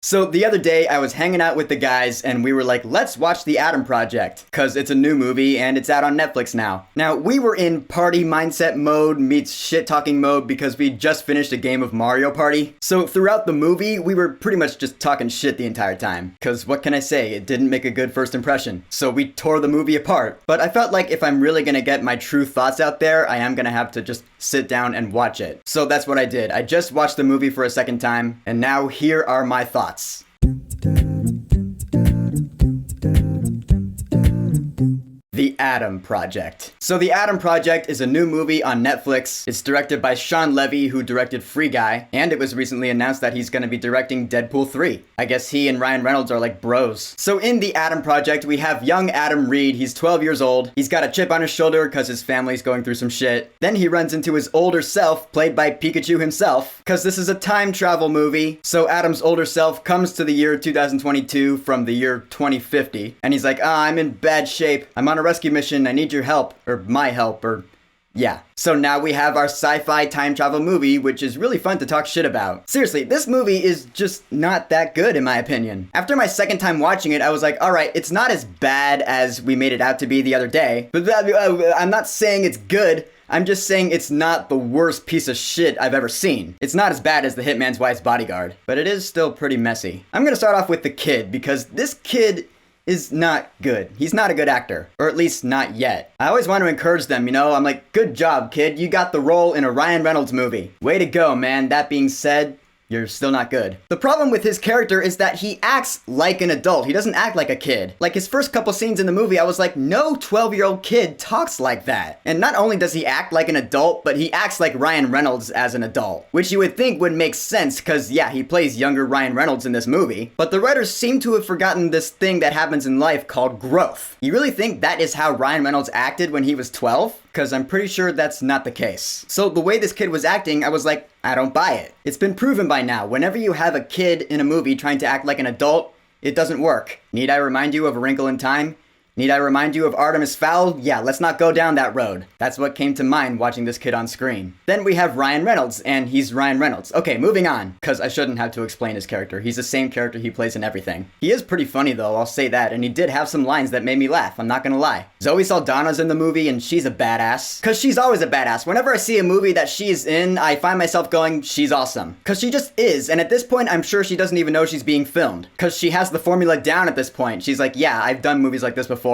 So the other day I was hanging out with the guys and we were like, let's watch The Atom Project, cause it's a new movie and it's out on Netflix now. Now, we were in party mindset mode meets shit talking mode because we just finished a game of Mario Party. So throughout the movie, we were pretty much just talking shit the entire time. Cause what can I say, it didn't make a good first impression. So we tore the movie apart. But I felt like if I'm really gonna get my true thoughts out there, I am gonna have to just sit down and watch it. So that's what I did. I just watched the movie for a second time, and now here are my thoughts. The Atom Project. So The Atom Project is a new movie on Netflix. It's directed by Shawn Levy, who directed Free Guy, and it was recently announced that he's going to be directing Deadpool 3. I guess he and Ryan Reynolds are like bros. So in The Atom Project, we have young Adam Reed. He's 12 years old. He's got a chip on his shoulder because his family's going through some shit. Then he runs into his older self, played by Pikachu himself, because this is a time travel movie. So Adam's older self comes to the year 2022 from the year 2050, and he's like, I'm in bad shape. I'm on a rescue mission. I need your help, or my help, or yeah. So now we have our sci-fi time travel movie, which is really fun to talk shit about. Seriously, this movie is just not that good in my opinion. After my second time watching it, I was like, alright, it's not as bad as we made it out to be the other day, but I'm not saying it's good. I'm just saying it's not the worst piece of shit I've ever seen. It's not as bad as The Hitman's Wife's Bodyguard, but it is still pretty messy. I'm gonna start off with the kid, because this kid is not good. He's not a good actor, or at least not yet. I always want to encourage them, you know? I'm like, good job, kid. You got the role in a Ryan Reynolds movie. Way to go, man. That being said, you're still not good. The problem with his character is that he acts like an adult. He doesn't act like a kid. Like his first couple scenes in the movie, I was like, no 12-year-old kid talks like that. And not only does he act like an adult, but he acts like Ryan Reynolds as an adult. Which you would think would make sense, cause yeah, he plays younger Ryan Reynolds in this movie. But the writers seem to have forgotten this thing that happens in life called growth. You really think that is how Ryan Reynolds acted when he was 12? Because I'm pretty sure that's not the case. So the way this kid was acting, I was like, I don't buy it. It's been proven by now, whenever you have a kid in a movie trying to act like an adult, it doesn't work. Need I remind you of A Wrinkle in Time? Need I remind you of Artemis Fowl? Yeah, let's not go down that road. That's what came to mind watching this kid on screen. Then we have Ryan Reynolds, and he's Ryan Reynolds. Okay, moving on, because I shouldn't have to explain his character. He's the same character he plays in everything. He is pretty funny though, I'll say that, and he did have some lines that made me laugh, I'm not gonna lie. Zoe Saldana's in the movie, and she's a badass. Because she's always a badass. Whenever I see a movie that she's in, I find myself going, she's awesome. Because she just is, and at this point, I'm sure she doesn't even know she's being filmed. Because she has the formula down at this point. She's like, yeah, I've done movies like this before.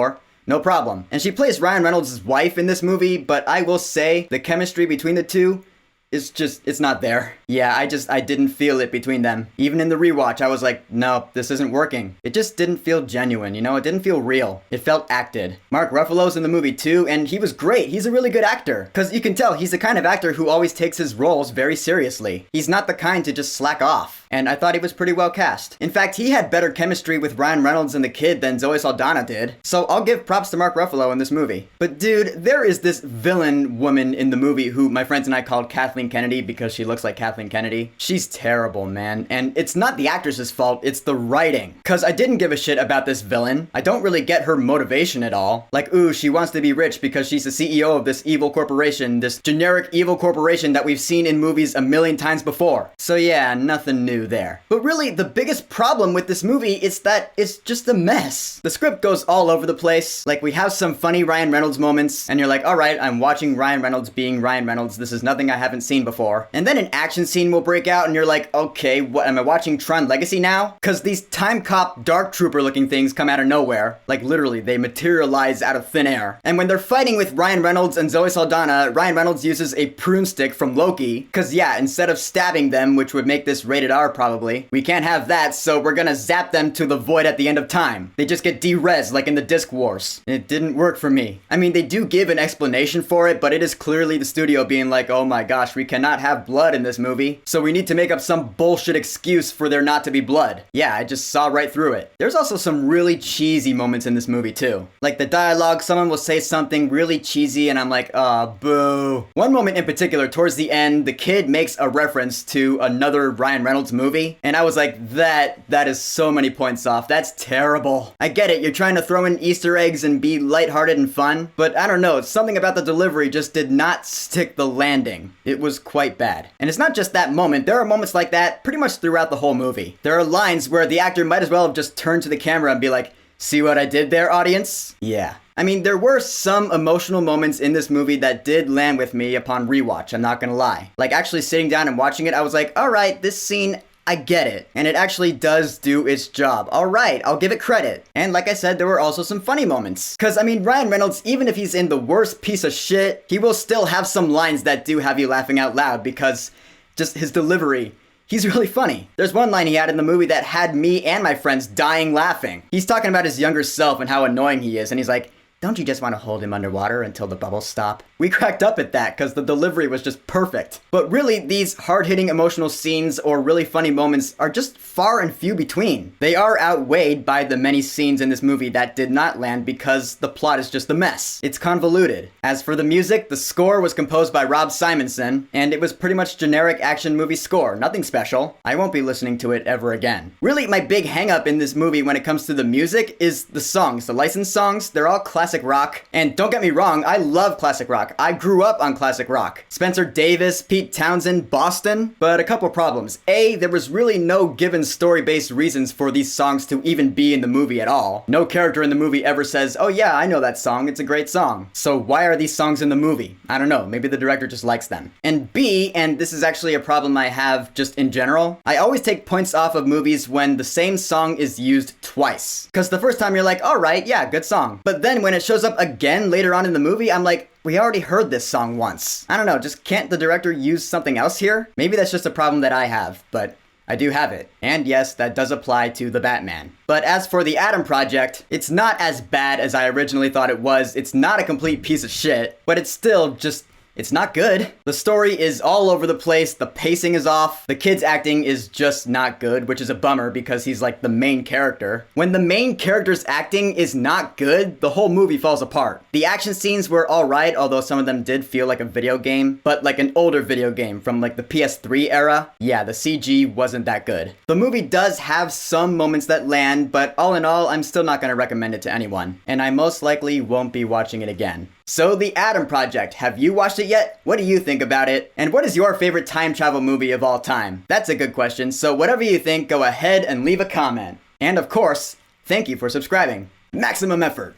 No problem. And she plays Ryan Reynolds' wife in this movie, but I will say the chemistry between the two is just, it's not there. Yeah, I didn't feel it between them. Even in the rewatch, I was like, no, this isn't working. It just didn't feel genuine, you know? It didn't feel real. It felt acted. Mark Ruffalo's in the movie too, and he was great. He's a really good actor. Because you can tell he's the kind of actor who always takes his roles very seriously. He's not the kind to just slack off. And I thought he was pretty well cast. In fact, he had better chemistry with Ryan Reynolds and the kid than Zoe Saldana did. So I'll give props to Mark Ruffalo in this movie. But dude, there is this villain woman in the movie who my friends and I called Kathleen Kennedy because she looks like Kathleen Kennedy. She's terrible, man. And it's not the actress's fault, it's the writing. Cause I didn't give a shit about this villain. I don't really get her motivation at all. Like, ooh, she wants to be rich because she's the CEO of this evil corporation, this generic evil corporation that we've seen in movies a million times before. So yeah, nothing new there. But really, the biggest problem with this movie is that it's just a mess. The script goes all over the place. Like, we have some funny Ryan Reynolds moments, and you're like, alright, I'm watching Ryan Reynolds being Ryan Reynolds. This is nothing I haven't seen before. And then an action scene will break out, and you're like, okay, what, am I watching Tron Legacy now? Because these time cop dark trooper looking things come out of nowhere. Like, literally, they materialize out of thin air. And when they're fighting with Ryan Reynolds and Zoe Saldana, Ryan Reynolds uses a prune stick from Loki. Because yeah, instead of stabbing them, which would make this rated R probably, we can't have that, so we're gonna zap them to the void at the end of time. They just get de-res like in the Disc Wars. It didn't work for me. I mean, they do give an explanation for it, but it is clearly the studio being like, oh my gosh, we cannot have blood in this movie, so we need to make up some bullshit excuse for there not to be blood. Yeah, I just saw right through it. There's also some really cheesy moments in this movie too. Like the dialogue, someone will say something really cheesy and I'm like, boo. One moment in particular, towards the end, the kid makes a reference to another Ryan Reynolds movie, and I was like, that is so many points off. That's terrible. I get it, you're trying to throw in Easter eggs and be lighthearted and fun, but I don't know, something about the delivery just did not stick the landing. It was quite bad. And it's not just that moment, there are moments like that pretty much throughout the whole movie. There are lines where the actor might as well have just turned to the camera and be like, see what I did there, audience? Yeah. I mean, there were some emotional moments in this movie that did land with me upon rewatch, I'm not gonna lie. Like, actually sitting down and watching it, I was like, alright, this scene, I get it. And it actually does do its job. Alright, I'll give it credit. And like I said, there were also some funny moments. Cause I mean, Ryan Reynolds, even if he's in the worst piece of shit, he will still have some lines that do have you laughing out loud because just his delivery, he's really funny. There's one line he had in the movie that had me and my friends dying laughing. He's talking about his younger self and how annoying he is, and he's like, don't you just want to hold him underwater until the bubbles stop? We cracked up at that because the delivery was just perfect. But really, these hard-hitting emotional scenes or really funny moments are just far and few between. They are outweighed by the many scenes in this movie that did not land because the plot is just a mess. It's convoluted. As for the music, the score was composed by Rob Simonson, and it was pretty much generic action movie score, nothing special. I won't be listening to it ever again. Really, my big hang-up in this movie when it comes to the music is the songs. The licensed songs, they're all classic rock. And don't get me wrong, I love classic rock. I grew up on classic rock. Spencer Davis, Pete Townsend, Boston. But a couple problems. A, there was really no given story-based reasons for these songs to even be in the movie at all. No character in the movie ever says, oh yeah, I know that song, it's a great song. So why are these songs in the movie? I don't know, maybe the director just likes them. And B, and this is actually a problem I have just in general, I always take points off of movies when the same song is used twice. Because the first time you're like, alright, yeah, good song. But then when it shows up again later on in the movie, I'm like, we already heard this song once. I don't know, just can't the director use something else here? Maybe that's just a problem that I have, but I do have it. And yes, that does apply to the Batman. But as for the Atom Project, it's not as bad as I originally thought it was. It's not a complete piece of shit, but it's still just, it's not good. The story is all over the place, the pacing is off, the kid's acting is just not good, which is a bummer because he's like the main character. When the main character's acting is not good, the whole movie falls apart. The action scenes were alright, although some of them did feel like a video game, but like an older video game from like the PS3 era. Yeah, the CG wasn't that good. The movie does have some moments that land, but all in all, I'm still not gonna recommend it to anyone, and I most likely won't be watching it again. So the Atom Project, have you watched it yet? What do you think about it? And what is your favorite time travel movie of all time? That's a good question, so whatever you think, go ahead and leave a comment. And of course, thank you for subscribing. Maximum effort.